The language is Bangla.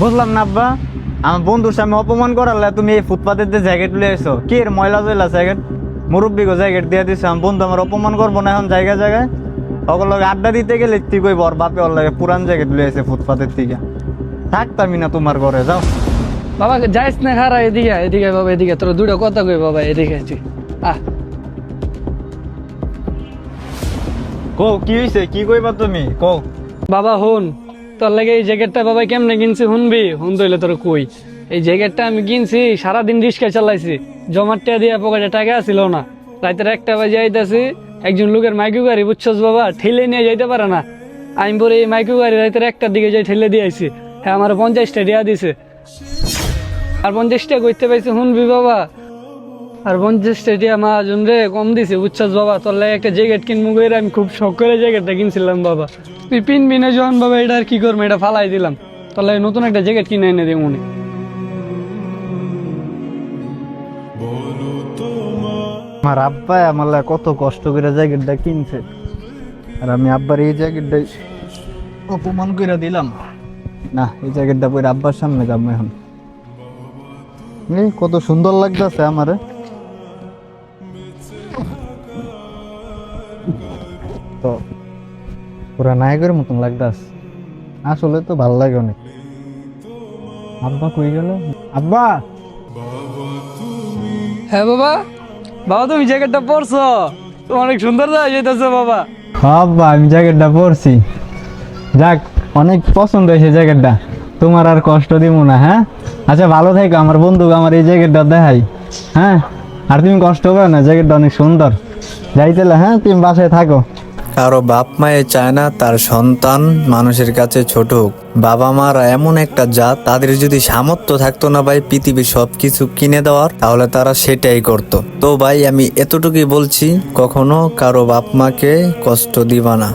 বুঝলাম না আব্বা, আমার বন্ধুর সামনে অপমান করালে তুমি এই ফুটপাতের যে জ্যাকেট লিয়ে এসো, কি এর ময়লা জয়লা জ্যাকেট, মুরব্বী গো জ্যাকেট দিয়ে দিছে। আমার বন্ধু আমার অপমান করবো না এখন জায়গায় জায়গায়? ওগুলো আড্ডা দিতে গেলে তুই কই বর বাপে ওর লাগে পুরান জ্যাকেট লিয়ে এসে ফুটপাতের থেকে, থাকতামই না তোমার ঘরে, যাও। বাবা যাইস না, খারা এদিকে এদিকে বাবা, এদিকে তোর দুটো কথা কই বাবা, এদিকে তুই আহ। কো কি হয়েছে, কি কইবা তুমি কো? বাবা হুন, তোর লাগে এই জ্যাকেটটা বাবা কেমনে কিনছি শুনবি? হুন তইলে তোর কই, এই জ্যাকেটটা আমি কিনছি, সারাদিন রিক্সা চালাইছি, জমার টাকা দিয়ে পকেটে টাকা ছিল না। রাতের 1টা বাজে আইতাছি, একজন লোকের মাইক্রো গাড়ি বুঝছস বাবা, ঠেলে নিয়ে যাইতে পারে না। আমি পরে এই মাইক্রো গাড়ি রাতের 1টার দিকে যাই ঠেলে দিয়ে আইছি। হ্যাঁ আমার 50টা দেয়া দিছে, আর 50টা করতে পাইছি শুনবি বাবা, আর 50টা দিয়া মাহাজন রে কম দিছে বুঝছস বাবা। তোর লাগে একটা জ্যাকেট কিনবো করে আমি খুব শখ করে জ্যাকেটটা কিনছিলাম বাবা। তুই পিনবি না যখন বাবা, এটা আর কি করবো, এটা ফালাই দিলাম। তোর লাগে নতুন একটা জ্যাকেট কিনে এনে দিই মনে। আমার আব্বা আমার লাগে কত কষ্ট করে জ্যাকেটটা কিনছে, আর আমি আব্বার এই জ্যাকেটটাই অপমান করে দিলাম। না, এই জ্যাকেটটা পরে আব্বার সামনে যাবো এখন। এই কত সুন্দর লাগতেছে আমারে, তো পুরা নায়কের মতন লাগতেছে। আসলে তো ভালো লাগে অনেক। আব্বা কই গেল? আব্বা! হ্যাঁ বাবা, বাবা তুমি জ্যাকেটটা পরছো, তো অনেক সুন্দর দেখা যাইতেছে বাবা। আব্বা আমি জ্যাকেটটা পরছি, যাক অনেক পছন্দ হয়েছে জ্যাকেটটা, তোমার আর কষ্ট দিব না। হ্যাঁ আচ্ছা, ভালো থেকো। আমার বন্ধু আমার এই জ্যাকেটটা দেখাই। হ্যাঁ, আর তুমি কষ্ট পাও না, জ্যাকেটটা অনেক সুন্দর। যাইতেলে হ্যাঁ, তুমি বাসায় থাকো। কারো বাপ মায়ে চায় না তার সন্তান মানুষের কাছে ছোট হোক। বাবা মারা এমন একটা জাত, তাদের যদি সামর্থ্য থাকতো না ভাই পৃথিবীর সবকিছু কিনে দেওয়ার, তাহলে তারা সেটাই করত। তো ভাই আমি এতটুকুই বলছি, কখনো কারো বাপ মাকে কষ্ট দিবা না।